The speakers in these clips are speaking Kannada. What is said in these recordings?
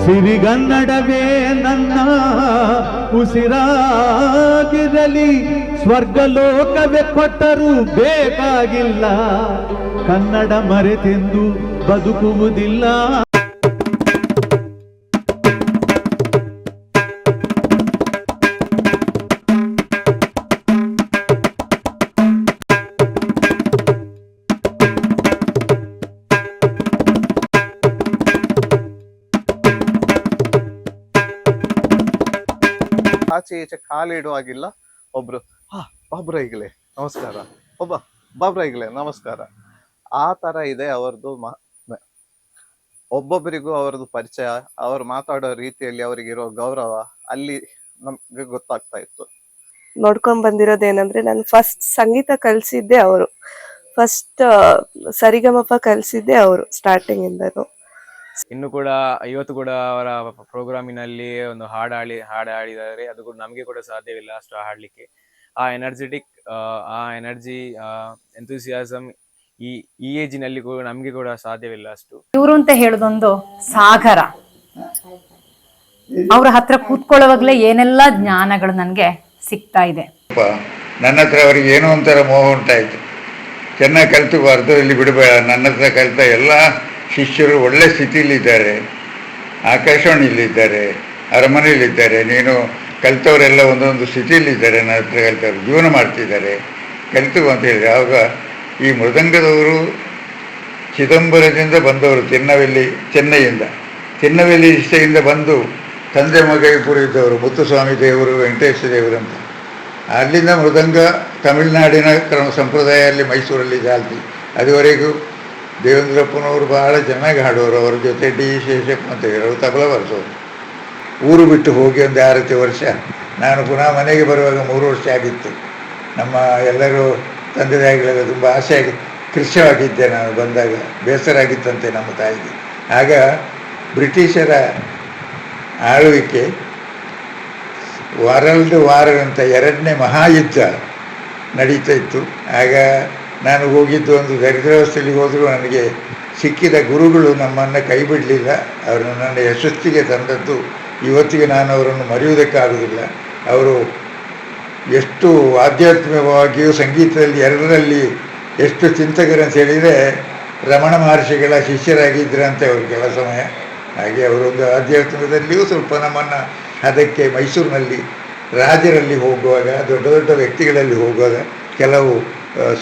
ಸಿರಿಗನ್ನಡವೇ ನನ್ನ ಉಸಿರಾಗಿರಲಿ, ಸ್ವರ್ಗಲೋಕವೇ ಕೊಟ್ಟರೂ ಬೇಕಾಗಿಲ್ಲ, ಕನ್ನಡ ಮರೆತೆಂದು ಬದುಕುವುದಿಲ್ಲ. ಆಚೆ ಈಚೆ ಕಾಲಿಡುವಾಗಿಲ್ಲ. ಒಬ್ರು ಬಾಬ್ರಾಯಿಗಳೇ ನಮಸ್ಕಾರ, ಒಬ್ಬ ಬಾಬ್ರಾಯಿಗಳೇ ನಮಸ್ಕಾರ, ಆ ತರ ಇದೆ ಅವರದ್ದು. ಒಬ್ಬೊಬ್ಬರಿಗೂ ಅವರದ್ದು ಪರಿಚಯ, ಅವರು ಮಾತಾಡೋ ರೀತಿಯಲ್ಲಿ ಅವರಿಗಿರೋ ಗೌರವ ಅಲ್ಲಿ ನಮ್ಗೆ ಗೊತ್ತಾಗ್ತಾ ಇತ್ತು. ನೋಡ್ಕೊಂಡ್ ಬಂದಿರೋದೇನಂದ್ರೆ, ನಾನು ಫಸ್ಟ್ ಸಂಗೀತ ಕಲ್ಸಿದ್ದೆ ಅವರು, ಫಸ್ಟ್ ಸರಿಗಮಪ ಕಲ್ಸಿದ್ದೆ ಅವರು ಸ್ಟಾರ್ಟಿಂಗ್ ಇಂದನು. ಇನ್ನು ಕೂಡ ಇವತ್ತು ಕೂಡ ಅವರ ಪ್ರೋಗ್ರಾಮಿನಲ್ಲಿ ಒಂದು ಹಾಡಿದ್ದಾರೆ. ಅದು ಕೂಡ ನಮಗೆ ಕೂಡ ಸಾಧ್ಯವಿಲ್ಲ ಅಷ್ಟು ಹಾಡ್ಲಿಕ್ಕೆ. ಆ ಎನರ್ಜೆಟಿಕ್, ಆ ಎನರ್ಜಿ, ಎಂಥೂಸಿಯಾಸಮ್ ಈ ಏಜಿನಲ್ಲಿ ಕೂಡ ನಮ್ಗೆ ಕೂಡ ಸಾಧ್ಯವಿಲ್ಲ ಅಷ್ಟು. ಇವರು ಅಂತ ಹೇಳೋದೊಂದು ಸಾಗರ. ಅವ್ರ ಹತ್ರ ಕೂತ್ಕೊಳ್ಳೋವಾಗ್ಲೇ ಏನೆಲ್ಲ ಜ್ಞಾನಗಳು ನನಗೆ ಸಿಗ್ತಾ ಇದೆ. ನನ್ನ ಹತ್ರ ಅವರಿಗೆ ಏನೋ ಒಂಥರ ಮೋಹ ಉಂಟಾಯ್ತು. ಚೆನ್ನಾಗಿ ಕಲಿತಬಾರ್ದು, ಇಲ್ಲಿ ಬಿಡಬೇಡ. ನನ್ನ ಹತ್ರ ಕಲಿತ ಎಲ್ಲ ಶಿಷ್ಯರು ಒಳ್ಳೆ ಸ್ಥಿತಿಯಲ್ಲಿದ್ದಾರೆ, ಆಕಾಶವಾಣಿಯಲ್ಲಿದ್ದಾರೆ, ಅರಮನೆಯಲ್ಲಿದ್ದಾರೆ. ನೀನು ಕಲಿತವರೆಲ್ಲ ಒಂದೊಂದು ಸ್ಥಿತಿಯಲ್ಲಿದ್ದಾರೆ, ನನ್ನ ಹತ್ರ ಕಲಿತವರು ಜೀವನ ಮಾಡ್ತಿದ್ದಾರೆ, ಕಲಿತು ಅಂತ ಹೇಳಿದರೆ. ಆವಾಗ ಈ ಮೃದಂಗದವರು ಚಿದಂಬರದಿಂದ ಬಂದವರು, ಚೆನ್ನೈಯಿಂದ ತಿನ್ನವೆಲ್ಲಿಯಿಂದ ಬಂದು ತಂದೆ ಮಗ ಇಬ್ಬರು ಇದ್ದವರು, ಮುತ್ತುಸ್ವಾಮಿ ದೇವರು, ವೆಂಕಟೇಶ ದೇವರು ಅಂತ. ಅಲ್ಲಿಂದ ಮೃದಂಗ ತಮಿಳುನಾಡಿನ ಕ್ರಮ ಸಂಪ್ರದಾಯದಲ್ಲಿ ಮೈಸೂರಲ್ಲಿ ಜಾಲ್ತಿ. ಅದುವರೆಗೂ ದೇವೇಂದ್ರಪ್ಪನವರು ಬಹಳ ಚೆನ್ನಾಗಿ ಹಾಡೋರು. ಅವರ ಜೊತೆ ಡಿ ಶೇಷಪ್ಪ ಅಂತ ಹೇಳೋರು ತಬಲ ಬರ್ಸೋರು. ಊರು ಬಿಟ್ಟು ಹೋಗಿ ಒಂದು 6 ವರ್ಷ. ನಾನು ಪುನಃ ಮನೆಗೆ ಬರುವಾಗ 3 ವರ್ಷ ಆಗಿತ್ತು. ನಮ್ಮ ಎಲ್ಲರೂ ತಂದೆ ತಾಯಿಗಳೆಲ್ಲ ತುಂಬ ಆಸೆ ಆಗಿ ಕೃಷಿಯಾಗಿದ್ದೆ ನಾನು ಬಂದಾಗ. ಬೇಸರ ಆಗಿತ್ತಂತೆ ನಮ್ಮ ತಾಯಿಗೆ. ಆಗ ಬ್ರಿಟಿಷರ ಆಳ್ವಿಕೆ, ವರ್ಲ್ಡ್ ವಾರ್ ಅಂತ 2ನೇ ಮಹಾಯುದ್ಧ ನಡೀತಾ ಇತ್ತು. ಆಗ ನಾನು ಹೋಗಿದ್ದು ಒಂದು ದರಿದ್ರಾವಸ್ಥೆಯಲ್ಲಿ ಹೋದರೂ ನನಗೆ ಸಿಕ್ಕಿದ ಗುರುಗಳು ನಮ್ಮನ್ನು ಕೈ ಬಿಡಲಿಲ್ಲ. ಅವರು ನನ್ನನ್ನು ಯಶಸ್ಸಿಗೆ ತಂದದ್ದು ಇವತ್ತಿಗೆ ನಾನು ಅವರನ್ನು ಮರೆಯುವುದಕ್ಕಾಗುವುದಿಲ್ಲ. ಅವರು ಎಷ್ಟು ಆಧ್ಯಾತ್ಮಿಕವಾಗಿಯೂ ಸಂಗೀತದಲ್ಲಿ ಎರಡರಲ್ಲಿ ಎಷ್ಟು ಚಿಂತಕರಂತ ಹೇಳಿದರೆ, ರಮಣ ಮಹರ್ಷಿಗಳ ಶಿಷ್ಯರಾಗಿದ್ದರಂತೆ ಅವರು ಕೆಲ ಸಮಯ. ಹಾಗೆ ಅವರೊಂದು ಆಧ್ಯಾತ್ಮಿಕದಲ್ಲಿಯೂ ಸ್ವಲ್ಪ ನಮ್ಮನ್ನು ಅದಕ್ಕೆ ಮೈಸೂರಿನಲ್ಲಿ ರಾಜರಲ್ಲಿ ಹೋಗುವಾಗ, ದೊಡ್ಡ ದೊಡ್ಡ ವ್ಯಕ್ತಿಗಳಲ್ಲಿ ಹೋಗುವಾಗ ಕೆಲವು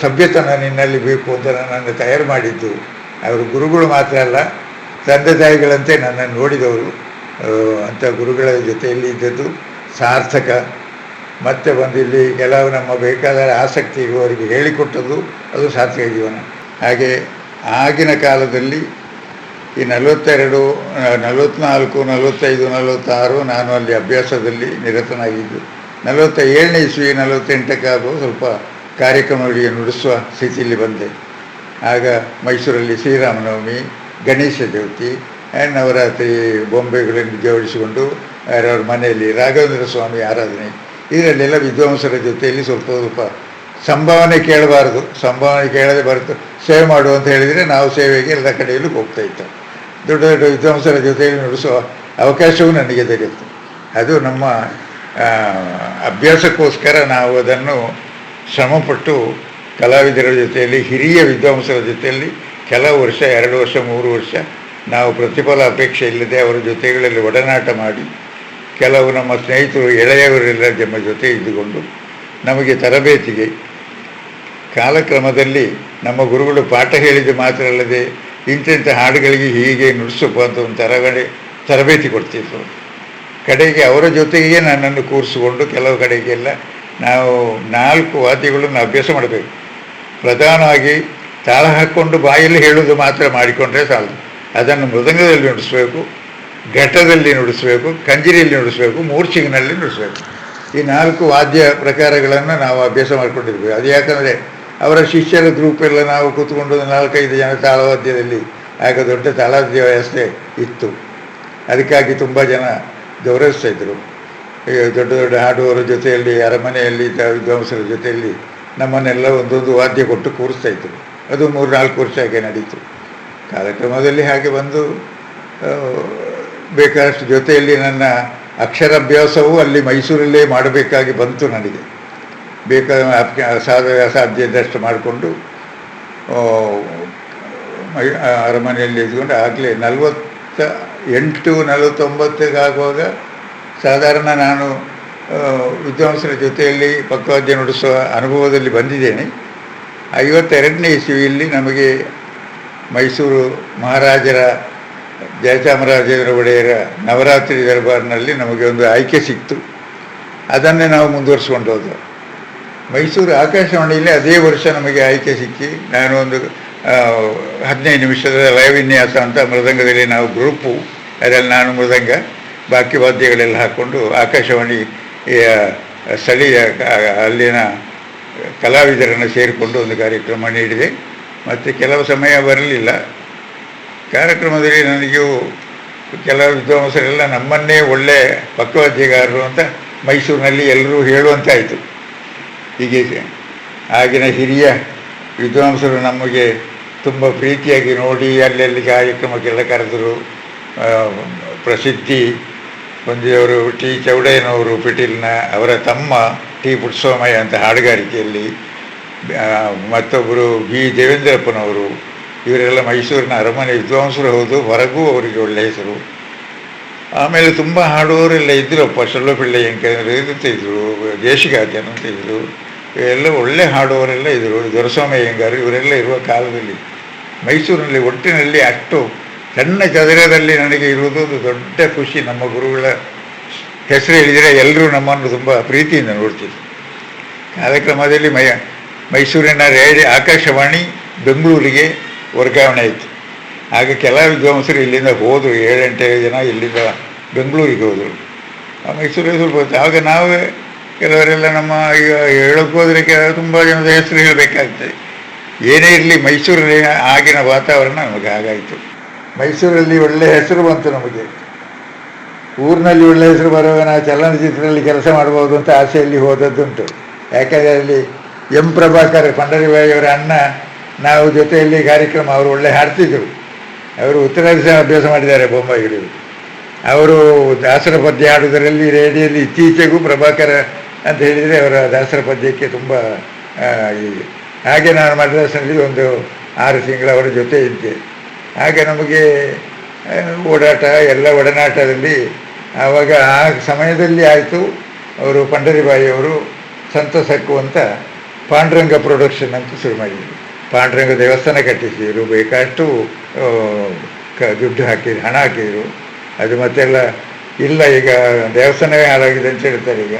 ಸಭ್ಯತನ ನಿನ್ನಲ್ಲಿ ಬೇಕು ಅಂತ ನನ್ನನ್ನು ತಯಾರು ಮಾಡಿದ್ದು ಅವರು ಗುರುಗಳು ಮಾತ್ರ ಅಲ್ಲ, ತಂದೆ ತಾಯಿಗಳಂತೆ ನನ್ನನ್ನು ನೋಡಿದವರು. ಅಂಥ ಗುರುಗಳ ಜೊತೆಯಲ್ಲಿ ಇದ್ದದ್ದು ಸಾರ್ಥಕ. ಮತ್ತೆ ಬಂದಿಲ್ಲಿ ಕೆಲವು ನಮ್ಮ ಬೇಕಾದ ಆಸಕ್ತಿ ಅವರಿಗೆ ಹೇಳಿಕೊಟ್ಟದ್ದು ಅದು ಸಾರ್ಥಕ ಜೀವನ. ಹಾಗೆ ಆಗಿನ ಕಾಲದಲ್ಲಿ ಈ 42, 44, 45, 46 ನಾನು ಅಲ್ಲಿ ಅಭ್ಯಾಸದಲ್ಲಿ ನಿರತನಾಗಿದ್ದು. 47ನೇ ಇಸ್ವಿ 48ಕ್ಕೆ ಸ್ವಲ್ಪ ಕಾರ್ಯಕ್ರಮಗಳಿಗೆ ನುಡಿಸುವ ಸ್ಥಿತಿಯಲ್ಲಿ ಬಂದೆ. ಆಗ ಮೈಸೂರಲ್ಲಿ ಶ್ರೀರಾಮನವಮಿ, ಗಣೇಶ ಚೌತಿ, ನವರಾತ್ರಿ ಬೊಂಬೆಗಳನ್ನು ಜೋಡಿಸಿಕೊಂಡು ಅವರವ್ರ ಮನೆಯಲ್ಲಿ ರಾಘವೇಂದ್ರ ಸ್ವಾಮಿ ಆರಾಧನೆ, ಇದರಲ್ಲೆಲ್ಲ ವಿದ್ವಾಂಸರ ಜೊತೆಯಲ್ಲಿ ಸ್ವಲ್ಪ ಸಂಭಾವನೆ ಕೇಳಬಾರ್ದು, ಸಂಭಾವನೆ ಕೇಳದೆ ಬರುತ್ತೆ ಸೇವೆ ಮಾಡು ಅಂತ ಹೇಳಿದರೆ ನಾವು ಸೇವೆಗೆ ಎಲ್ಲ ಕಡೆಯಲ್ಲೂ ಹೋಗ್ತಾಯಿತ್ತು. ದೊಡ್ಡ ದೊಡ್ಡ ವಿದ್ವಾಂಸರ ಜೊತೆಯಲ್ಲಿ ನುಡಿಸುವ ಅವಕಾಶವೂ ನನಗೆ ದೊರೆಯಿತು. ಅದು ನಮ್ಮ ಅಭ್ಯಾಸಕ್ಕೋಸ್ಕರ ನಾವು ಅದನ್ನು ಶ್ರಮಪಟ್ಟು ಕಲಾವಿದರ ಜೊತೆಯಲ್ಲಿ, ಹಿರಿಯ ವಿದ್ವಾಂಸರ ಜೊತೆಯಲ್ಲಿ ಕೆಲವು ವರ್ಷ, 2 ವರ್ಷ, 3 ವರ್ಷ ನಾವು ಪ್ರತಿಫಲ ಅಪೇಕ್ಷೆ ಇಲ್ಲದೆ ಅವರ ಜೊತೆಗಳಲ್ಲಿ ಒಡನಾಟ ಮಾಡಿ, ಕೆಲವು ನಮ್ಮ ಸ್ನೇಹಿತರು ಎಳೆಯವರೆಲ್ಲ ನಮ್ಮ ಜೊತೆ ಇದ್ದುಕೊಂಡು ನಮಗೆ ತರಬೇತಿಗೆ ಕಾಲಕ್ರಮದಲ್ಲಿ ನಮ್ಮ ಗುರುಗಳು ಪಾಠ ಹೇಳಿದ ಮಾತ್ರ ಅಲ್ಲದೆ ಇಂಥ ಹಾಡುಗಳಿಗೆ ಹೀಗೆ ನುಡಿಸಬೇಕು ಅಂತ ಒಂದು ತರಬೇತಿ ಕೊಡ್ತಿದ್ರು. ಕಡೆಗೆ ಅವರ ಜೊತೆಗೆ ನನ್ನನ್ನು ಕೂರಿಸಿಕೊಂಡು ಕೆಲವು ಕಡೆಗೆಲ್ಲ ನಾವು 4 ವಾದ್ಯಗಳನ್ನು ಅಭ್ಯಾಸ ಮಾಡಬೇಕು. ಪ್ರಧಾನವಾಗಿ ತಾಳ ಹಾಕ್ಕೊಂಡು ಬಾಯಲ್ಲಿ ಹೇಳೋದು ಮಾತ್ರ ಮಾಡಿಕೊಂಡ್ರೆ ಸಾಲದು. ಅದನ್ನು ಮೃದಂಗದಲ್ಲಿ ನುಡಿಸ್ಬೇಕು, ಘಟ್ಟದಲ್ಲಿ ನುಡಿಸ್ಬೇಕು, ಕಂಜಿರಿಯಲ್ಲಿ ನುಡಿಸ್ಬೇಕು, ಮೂರ್ಛಿಗಿನಲ್ಲಿ ನುಡಿಸ್ಬೇಕು. ಈ 4 ವಾದ್ಯ ಪ್ರಕಾರಗಳನ್ನು ನಾವು ಅಭ್ಯಾಸ ಮಾಡಿಕೊಂಡಿರ್ಬೇಕು. ಅದು ಯಾಕಂದರೆ ಅವರ ಶಿಷ್ಯರ ಗ್ರೂಪ್ ಎಲ್ಲ ನಾವು ಕೂತ್ಕೊಂಡು 4-5 ಜನ ತಾಳವಾದ್ಯದಲ್ಲಿ, ಆಗ ದೊಡ್ಡ ತಾಳವಾದ್ಯ ವ್ಯವಸ್ಥೆ ಇತ್ತು. ಅದಕ್ಕಾಗಿ ತುಂಬ ಜನ ಗೌರವಿಸ್ತಾಯಿದ್ರು. ದೊಡ್ಡ ದೊಡ್ಡ ಹಾಡುವವರ ಜೊತೆಯಲ್ಲಿ, ಅರಮನೆಯಲ್ಲಿ ವಿದ್ವಾಂಸರ ಜೊತೆಯಲ್ಲಿ ನಮ್ಮನ್ನೆಲ್ಲ ಒಂದೊಂದು ವಾದ್ಯ ಕೊಟ್ಟು ಕೂರಿಸ್ತಾಯಿದ್ರು. ಅದು 3-4 ವರ್ಷ ಹಾಗೆ ನಡೀತು. ಕಾಲಕ್ರಮದಲ್ಲಿ ಹಾಗೆ ಬಂದು ಬೇಕಾದಷ್ಟು ಜೊತೆಯಲ್ಲಿ ನನ್ನ ಅಕ್ಷರಾಭ್ಯಾಸವೂ ಅಲ್ಲಿ ಮೈಸೂರಲ್ಲೇ ಮಾಡಬೇಕಾಗಿ ಬಂತು ನನಗೆ. ಸಾಧ್ಯ ಇದ್ದಷ್ಟು ಮಾಡಿಕೊಂಡು ಅರಮನೆಯಲ್ಲಿ ಇದ್ಕೊಂಡು ಆಗಲೇ 48-49 ಸಾಧಾರಣ ನಾನು ವಿದ್ವಾಂಸರ ಜೊತೆಯಲ್ಲಿ ಪಕ್ಕವಾದ್ಯ ನುಡಿಸುವ ಅನುಭವದಲ್ಲಿ ಬಂದಿದ್ದೇನೆ. 52ನೇ ಇಸವಿಯಲ್ಲಿ ನಮಗೆ ಮೈಸೂರು ಮಹಾರಾಜರ ಜಯಚಾಮರಾಜೇಂದ್ರ ಒಡೆಯರ ನವರಾತ್ರಿ ದರ್ಬಾರ್ನಲ್ಲಿ ನಮಗೆ ಒಂದು ಆಯ್ಕೆ ಸಿಕ್ತು. ಅದನ್ನೇ ನಾವು ಮುಂದುವರಿಸ್ಕೊಂಡು ಹೋದ. ಮೈಸೂರು ಆಕಾಶವಾಣಿಯಲ್ಲಿ ಅದೇ ವರ್ಷ ನಮಗೆ ಆಯ್ಕೆ ಸಿಕ್ಕಿ ನಾನು ಒಂದು 15 ನಿಮಿಷದ ಲಯ ವಿನ್ಯಾಸ ಅಂತ ಮೃದಂಗದಲ್ಲಿ ನಾವು ಗ್ರೂಪು, ಅದರಲ್ಲಿ ನಾನು ಮೃದಂಗ, ಬಾಕಿ ವಾದ್ಯಗಳೆಲ್ಲ ಹಾಕ್ಕೊಂಡು ಆಕಾಶವಾಣಿ ಸ್ಥಳೀಯ ಅಲ್ಲಿನ ಕಲಾವಿದರನ್ನು ಸೇರಿಕೊಂಡು ಒಂದು ಕಾರ್ಯಕ್ರಮ ನೀಡಿದೆ. ಮತ್ತು ಕೆಲವು ಸಮಯ ಬರಲಿಲ್ಲ ಕಾರ್ಯಕ್ರಮದಲ್ಲಿ. ನನಗೂ ಕೆಲವು ವಿದ್ವಾಂಸರೆಲ್ಲ ನಮ್ಮನ್ನೇ ಒಳ್ಳೆ ಪಕ್ಕವಾದ್ಯಗಾರರು ಅಂತ ಮೈಸೂರಿನಲ್ಲಿ ಎಲ್ಲರೂ ಹೇಳುವಂತಾಯಿತು. ಹೀಗೆ ಆಗಿನ ಹಿರಿಯ ವಿದ್ವಾಂಸರು ನಮಗೆ ತುಂಬ ಪ್ರೀತಿಯಾಗಿ ನೋಡಿ ಅಲ್ಲೆಲ್ಲಿ ಕಾರ್ಯಕ್ರಮಕ್ಕೆಲ್ಲ ಕರೆದರು. ಪ್ರಸಿದ್ಧಿ ಹೊಂದಿದವರು ಟಿ ಚೌಡಯ್ಯನವರು, ಪಿಟೀಲ್ನ ಅವರ ತಮ್ಮ ಟಿ ಪುಟ್ಟಸ್ವಾಮಯ್ಯ ಅಂತ ಹಾಡುಗಾರಿಕೆಯಲ್ಲಿ, ಮತ್ತೊಬ್ಬರು ಬಿ ದೇವೇಂದ್ರಪ್ಪನವರು, ಇವರೆಲ್ಲ ಮೈಸೂರಿನ ಅರಮನೆ ವಿದ್ವಾಂಸರು ಹೌದು, ಹೊರಗೂ ಅವರಿಗೆ ಒಳ್ಳೆಯ ಹೆಸರು. ಆಮೇಲೆ ತುಂಬ ಹಾಡುವವರೆಲ್ಲ ಇದ್ದರಪ್ಪ, ಶೊಲ್ಲಪಿಳ್ಳಿ ಇದ್ದರು, ದೇಶಿಗಾದ್ಯನ ಅಂತ ಇದ್ದರು, ಇವೆಲ್ಲ ಒಳ್ಳೆ ಹಾಡುವವರೆಲ್ಲ ಇದ್ದರು, ದೊರೆಸ್ವಾಮಿ ಅಯ್ಯಂಗಾರು, ಇವರೆಲ್ಲ ಇರುವ ಕಾಲದಲ್ಲಿ ಮೈಸೂರಿನಲ್ಲಿ ಒಟ್ಟಿನಲ್ಲಿ ಅಷ್ಟು ಸಣ್ಣ ಚದರದಲ್ಲಿ ನನಗೆ ಇರುವುದು ಒಂದು ದೊಡ್ಡ ಖುಷಿ. ನಮ್ಮ ಗುರುಗಳ ಹೆಸರು ಹೇಳಿದರೆ ಎಲ್ಲರೂ ನಮ್ಮನ್ನು ತುಂಬ ಪ್ರೀತಿಯಿಂದ ನೋಡ್ತಿದ್ರು. ಕಾರ್ಯಕ್ರಮದಲ್ಲಿ ಮೈಸೂರಿನ ಆಕಾಶವಾಣಿ ಬೆಂಗಳೂರಿಗೆ ವರ್ಗಾವಣೆ ಆಯಿತು. ಆಗ ಕೆಲ ವಿದ್ವಾಂಸರು ಇಲ್ಲಿಂದ ಹೋದರು, 7-8 ಜನ ಇಲ್ಲಿಂದ ಬೆಂಗಳೂರಿಗೆ ಹೋದರು. ಮೈಸೂರಿಗೆ ಸ್ವಲ್ಪ ಹೊತ್ತು. ಆಗ ನಾವೇ ಕೆಲವರೆಲ್ಲ ನಮ್ಮ ಈಗ ಹೇಳೋಕ್ಕೆ ಹೋದರೆ ತುಂಬ ಜನದ ಹೆಸರು ಹೇಳಬೇಕಾಗ್ತದೆ. ಏನೇ ಇರಲಿ ಮೈಸೂರಲ್ಲಿ ಆಗಿನ ವಾತಾವರಣ ನಮಗೆ ಹಾಗಾಯಿತು. ಮೈಸೂರಲ್ಲಿ ಒಳ್ಳೆಯ ಹೆಸರು ಬಂತು ನಮಗೆ. ಊರಿನಲ್ಲಿ ಒಳ್ಳೆಯ ಹೆಸರು ಬರುವಾಗ ನಾವು ಚಲನಚಿತ್ರದಲ್ಲಿ ಕೆಲಸ ಮಾಡ್ಬೋದು ಅಂತ ಆಸೆಯಲ್ಲಿ ಹೋದದ್ದುಂಟು. ಯಾಕೆಂದರೆ ಅಲ್ಲಿ ಎಂ ಪ್ರಭಾಕರ್, ಪಂಡರಿಬಾಯಿಯವರ ಅಣ್ಣ, ನಾವು ಜೊತೆಯಲ್ಲಿ ಕಾರ್ಯಕ್ರಮ, ಅವರು ಒಳ್ಳೆ ಹಾಡ್ತಿದ್ದರು. ಅವರು ಉತ್ತರಾದಿ ಅಭ್ಯಾಸ ಮಾಡಿದ್ದಾರೆ ಬೊಂಬಾಯಿಗಳು. ಅವರು ದಾಸರ ಪದ್ಯ ಹಾಡುವುದರಲ್ಲಿ ರೇಡಿಯೋಲಿ ಇತ್ತೀಚೆಗೂ ಪ್ರಭಾಕರ ಅಂತ ಹೇಳಿದರೆ ಅವರ ದಾಸರ ಪದ್ಯಕ್ಕೆ ತುಂಬ ಹಾಗೆ ನಾನು ಮದ್ರಾಸ್ನಲ್ಲಿ ಒಂದು 6 ತಿಂಗಳು ಅವರ ಜೊತೆ ಇದ್ದೆ. ಹಾಗೆ ನಮಗೆ ಓಡಾಟ ಎಲ್ಲ ಒಡನಾಟದಲ್ಲಿ ಆವಾಗ ಆ ಸಮಯದಲ್ಲಿ ಆಯಿತು. ಅವರು ಪಂಡರಿಬಾಯಿಯವರು ಸಂತಸಕ್ಕು ಅಂತ ಪಾಂಡುರಂಗ ಪ್ರೊಡಕ್ಷನ್ ಅಂತ ಶುರು ಮಾಡಿದರು. ಪಾಂಡುರಂಗ ದೇವಸ್ಥಾನ ಕಟ್ಟಿಸಿದರು, ಬೇಕಾಷ್ಟು ದುಡ್ಡು ಹಾಕಿದ್ರು, ಹಣ ಹಾಕಿದರು. ಅದು ಮತ್ತೆಲ್ಲ ಇಲ್ಲ, ಈಗ ದೇವಸ್ಥಾನವೇ ಹಾಳಾಗಿದೆ ಅಂತ ಹೇಳ್ತಾರೆ ಈಗ.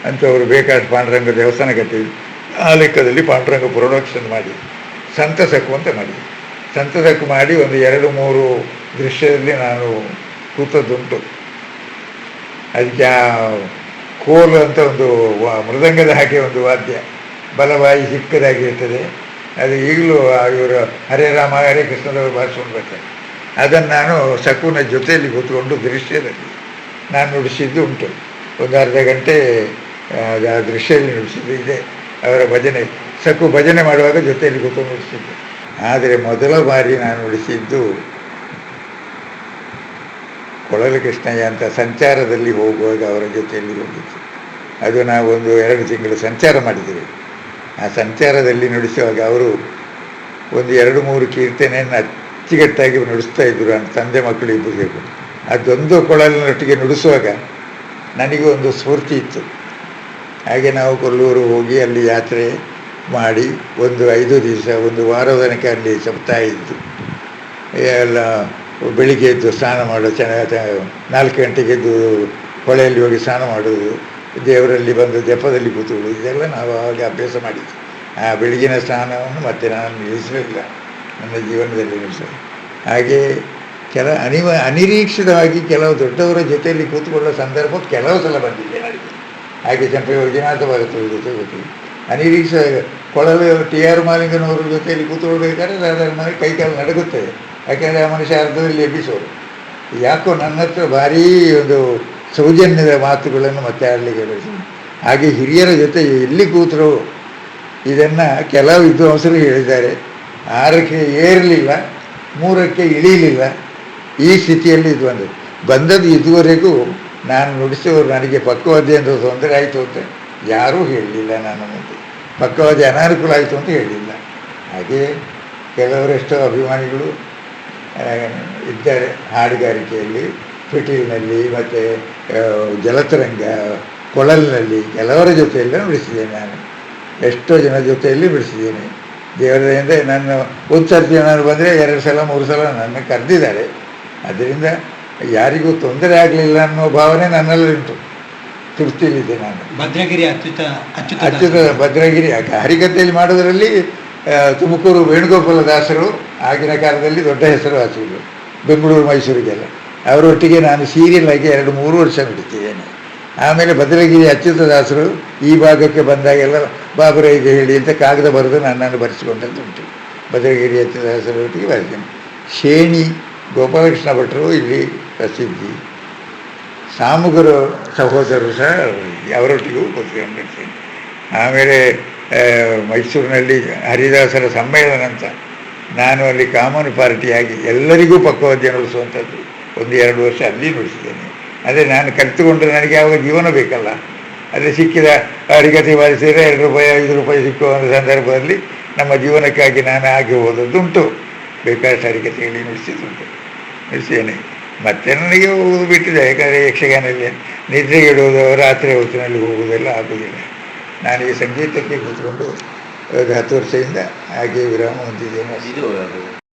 ಅಂಥವರು ಬೇಕಾಷ್ಟು ಪಾಂಡುರಂಗ ದೇವಸ್ಥಾನ ಕಟ್ಟಿದ್ರು. ಆ ಲೆಕ್ಕದಲ್ಲಿ ಪಾಂಡುರಂಗ ಪ್ರೊಡಕ್ಷನ್ ಮಾಡಿ ಸಂತಸಕ್ಕು ಅಂತ ಮಾಡಿದ್ರು. ಸಂತಸಕ್ಕು ಮಾಡಿ ಒಂದು 2-3 ದೃಶ್ಯದಲ್ಲಿ ನಾನು ಕೂತದ್ದುಂಟು. ಅದಕ್ಕೆ ಕೋಲು ಅಂತ ಒಂದು ಮೃದಂಗದ ಹಾಗೆ ಒಂದು ವಾದ್ಯ, ಬಲವಾಯಿ ಚಿಕ್ಕದಾಗಿರ್ತದೆ. ಅದು ಈಗಲೂ ಇವರು ಹರೇ ರಾಮ ಹರೇ ಕೃಷ್ಣದವರು ಬಾರಿಸ್ಕೊಂಡು ಬರ್ತಾರೆ. ಅದನ್ನು ನಾನು ಸಕುನ ಜೊತೆಯಲ್ಲಿ ಕೂತ್ಕೊಂಡು ದೃಶ್ಯದಲ್ಲಿ ನಾನು ನುಡಿಸಿದ್ದು ಉಂಟು. ಒಂದು ಅರ್ಧ ಗಂಟೆ ಆ ದೃಶ್ಯದಲ್ಲಿ ನುಡಿಸಿದ್ದು ಇದೆ. ಅವರ ಭಜನೆ, ಸಕು ಭಜನೆ ಮಾಡುವಾಗ ಜೊತೆಯಲ್ಲಿ ಕೂತ್ಕೊಂಡು ನುಡಿಸಿದ್ದು. ಆದರೆ ಮೊದಲ ಬಾರಿ ನಾನು ನುಡಿಸಿದ್ದು ಕೊಳಲು ಕೃಷ್ಣಯ್ಯ ಅಂತ ಸಂಚಾರದಲ್ಲಿ ಹೋಗುವಾಗ ಅವರ ಜೊತೆಯಲ್ಲಿ ಹೋಗಿದ್ದು. ಅದು ನಾವು ಒಂದು 2 ತಿಂಗಳು ಸಂಚಾರ ಮಾಡಿದ್ದೇವೆ. ಆ ಸಂಚಾರದಲ್ಲಿ ನುಡಿಸುವಾಗ ಅವರು ಒಂದು 2-3 ಕೀರ್ತನೆಯನ್ನು ಅಚ್ಚುಕಟ್ಟಾಗಿ ನುಡಿಸ್ತಾ ಇದ್ದರು. ನನ್ನ ತಂದೆ ಮಕ್ಕಳು ಇಬ್ಬರು ಸೇರಿಕೊಂಡು ಅದೊಂದು ಕೊಳಲಿನೊಟ್ಟಿಗೆ ನುಡಿಸುವಾಗ ನನಗೂ ಒಂದು ಸ್ಫೂರ್ತಿ ಇತ್ತು. ಹಾಗೆ ನಾವು ಕೊಲ್ಲೂರು ಹೋಗಿ ಅಲ್ಲಿ ಯಾತ್ರೆ ಮಾಡಿ ಒಂದು 5 ದಿವಸ, ಒಂದು ವಾರದ ತನಕ ಅಲ್ಲಿ ಸಪ್ತಾಹ ಇದ್ದು ಎಲ್ಲ ಬೆಳಿಗ್ಗೆ ಎದ್ದು ಸ್ನಾನ ಮಾಡೋದು, 4 ಗಂಟೆಗೆ ಎದ್ದು ಹೊಳೆಯಲ್ಲಿ ಹೋಗಿ ಸ್ನಾನ ಮಾಡೋದು, ದೇವರಲ್ಲಿ ಬಂದು ಜಪದಲ್ಲಿ ಕೂತ್ಕೊಳ್ಳೋದು, ಇದೆಲ್ಲ ನಾವು ಆವಾಗ ಅಭ್ಯಾಸ ಮಾಡಿದ್ವಿ. ಆ ಬೆಳಗಿನ ಸ್ನಾನವನ್ನು ಮತ್ತೆ ನಾನು ನಿಲ್ಲಿಸಲಿಲ್ಲ ನನ್ನ ಜೀವನದಲ್ಲಿ ನಿಲ್ಲಿಸೋದು. ಹಾಗೆ ಅನಿರೀಕ್ಷಿತವಾಗಿ ಕೆಲವು ದೊಡ್ಡವರ ಜೊತೆಯಲ್ಲಿ ಕೂತ್ಕೊಳ್ಳೋ ಸಂದರ್ಭ ಕೆಲವು ಸಲ ಬಂದಿದೆ ನನಗೆ. ಹಾಗೆ ಚಂಪೆ ವೈದ್ಯನಾಥ ಭಾರತದ ಜೊತೆ ಗೊತ್ತಿಲ್ಲ, ಅನಿರೀಕ್ಷಿತ ಕೊಳಲು TR ಮಾಲಿಂಗನವರ ಜೊತೆಯಲ್ಲಿ ಕೂತ್ಕೊಳ್ಬೇಕಾದ್ರೆ ಸಾಧಾರಣ ಕೈಕಾಲು ನಡುಗುತ್ತದೆ. ಯಾಕೆಂದರೆ ಆ ಮನುಷ್ಯ ಅರ್ಧದಲ್ಲಿ ಎಬ್ಬಿಸೋರು. ಯಾಕೋ ನನ್ನ ಹತ್ರ ಭಾರೀ ಒಂದು ಸೌಜನ್ಯದ ಮಾತುಗಳನ್ನು ಮತ್ತೆ ಆಡಲಿಕ್ಕೆ ಬೆಳೆಸಿದ್ರು. ಹಾಗೆ ಹಿರಿಯರ ಜೊತೆ ಎಲ್ಲಿ ಕೂತರು ಇದನ್ನು ಕೆಲವು ವಿದ್ವಾಂಸರು ಹೇಳಿದ್ದಾರೆ. 6ಕ್ಕೆ ಏರಲಿಲ್ಲ, 3ಕ್ಕೆ ಇಳಿಯಲಿಲ್ಲ, ಈ ಸ್ಥಿತಿಯಲ್ಲಿ ಇದು ಬಂದದ್ದು. ಬಂದದ್ದು ಇದುವರೆಗೂ ನಾನು ನುಡಿಸುವವರು ನನಗೆ ಪಕ್ಕವಾದ್ಯ ಅಂತ ತೊಂದರೆ ಆಯಿತು ಅಂತ ಯಾರೂ ಹೇಳಲಿಲ್ಲ. ನನ್ನ ಮುಂದೆ ಪಕ್ಕವಾದ್ಯ ಅನಾನುಕೂಲ ಆಯಿತು ಅಂತ ಹೇಳಿಲ್ಲ. ಹಾಗೆ ಕೆಲವರೆಷ್ಟೋ ಅಭಿಮಾನಿಗಳು ಇದ್ದಾರೆ ಹಾಡುಗಾರಿಕೆಯಲ್ಲಿ, ಫಿಟೀಲ್ನಲ್ಲಿ ಮತ್ತು ಜಲತರಂಗ, ಕೊಳಲಿನಲ್ಲಿ ಕೆಲವರ ಜೊತೆಯೆಲ್ಲ ನುಡಿಸಿದ್ದೇನೆ. ನಾನು ಎಷ್ಟೋ ಜನ ಜೊತೆಯಲ್ಲಿ ನುಡಿಸಿದ್ದೇನೆ. ದೇವರಿಂದ ನನ್ನ ಒಂದು ಸರ್ತಿ ನಾನು ಬಂದರೆ 2 ಸಲ 3 ಸಲ ನನ್ನ ಕರೆದಿದ್ದಾರೆ. ಅದರಿಂದ ಯಾರಿಗೂ ತೊಂದರೆ ಆಗಲಿಲ್ಲ ಅನ್ನೋ ಭಾವನೆ ನನ್ನಲ್ಲಿ ಉಂಟು. ತೃಪ್ತಿಯಲ್ಲಿದ್ದೆ ನಾನು. ಭದ್ರಗಿರಿ ಅಚ್ಯುತ ಭದ್ರಗಿರಿ ಹರಿಕಥೆಯಲ್ಲಿ ಮಾಡೋದರಲ್ಲಿ ತುಮಕೂರು ವೇಣುಗೋಪಾಲ ದಾಸರು ಆಗಿನ ಕಾಲದಲ್ಲಿ ದೊಡ್ಡ ಹೆಸರು ಹಾಕಿದ್ರು, ಬೆಂಗಳೂರು ಮೈಸೂರಿಗೆಲ್ಲ. ಅವರೊಟ್ಟಿಗೆ ನಾನು ಸೀರಿಯಲ್ ಆಗಿ 2-3 ವರ್ಷ ನಡೀತಿದ್ದೇನೆ. ಆಮೇಲೆ ಭದ್ರಗಿರಿ ಅಚ್ಯುತ ದಾಸರು ಈ ಭಾಗಕ್ಕೆ ಬಂದಾಗೆಲ್ಲ ಬಾಬುರಾಯಿಗೆ ಹೇಳಿ ಅಂತ ಕಾಗದ ಬರೆದು ನನ್ನನ್ನು ಬರೆಸಿಕೊಂಡದ್ದುಂಟು. ಭದ್ರಗಿರಿ ಅಚ್ಯುತ ದಾಸರೊಟ್ಟಿಗೆ ಬರೆದೇನೆ. ಶೇಣಿ ಗೋಪಾಲಕೃಷ್ಣ ಭಟ್ರು ಇಲ್ಲಿ ಪ್ರಸಿದ್ಧಿ. ಸಾಮುಗರು ಸಹೋದರರು ಸಹ ಅವರೊಟ್ಟಿಗೂ ಕೂತ್ಕೊಂಡಿರ್ತೀನಿ. ಆಮೇಲೆ ಮೈಸೂರಿನಲ್ಲಿ ಹರಿದಾಸರ ಸಮ್ಮೇಳನ ಅಂತ ನಾನು ಅಲ್ಲಿ ಕಾಮನ್ ಪಾರ್ಟಿಯಾಗಿ ಎಲ್ಲರಿಗೂ ಪಕ್ಕವಾದ್ಯ ನುಡಿಸುವಂಥದ್ದು 1-2 ವರ್ಷ ಅಲ್ಲಿ ನುಡಿಸಿದ್ದೇನೆ. ಅದೇ ನಾನು ಕಲಿತುಕೊಂಡು ನನಗೆ ಯಾವಾಗ ಜೀವನ ಬೇಕಲ್ಲ, ಅದೇ ಸಿಕ್ಕಿದ ಹರಿಕಥೆ ಬಾರಿಸಿದರೆ 2 ರೂಪಾಯಿ 5 ರೂಪಾಯಿ ಸಿಕ್ಕುವ ಒಂದು ಸಂದರ್ಭದಲ್ಲಿ ನಮ್ಮ ಜೀವನಕ್ಕಾಗಿ ನಾನು ಆಗಿ ಹೋದದ್ದುಂಟು. ಬೇಕಾದಷ್ಟು ಹರಿಕಥೆಯಲ್ಲಿ ನುಡಿಸಿದ್ದೇನೆ. ಮತ್ತು ನನಗೆ ಹೋಗೋದು ಬಿಟ್ಟಿದೆ. ಯಾಕಂದರೆ ಯಕ್ಷಗಾನಲ್ಲಿ ನಿದ್ರೆಗಿಡುವುದು, ರಾತ್ರಿ ಹೊತ್ತಿನಲ್ಲಿ ಹೋಗುವುದೆಲ್ಲ ಆಗುವುದಿಲ್ಲ. ನಾನೀಗ ಸಂಗೀತಕ್ಕೆ ಕೂತ್ಕೊಂಡು 10 ವರ್ಷದಿಂದ ಹಾಗೆ ವಿರಾಮ ಹೊಂದಿದ್ದೇನೆ.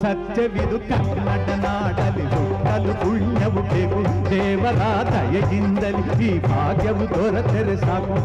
ಸತ್ಯವಿದು ಕನ್ನಡ ನಾಡಲಿ ಹುಟ್ಟಲು ಪುಣ್ಯವು ಬೇಕು, ದೇವರ ದಯೆಯಿಂದಲಿ ಈ ಭಾಗ್ಯವು ದೊರೆತರೆ ಸಾಕು.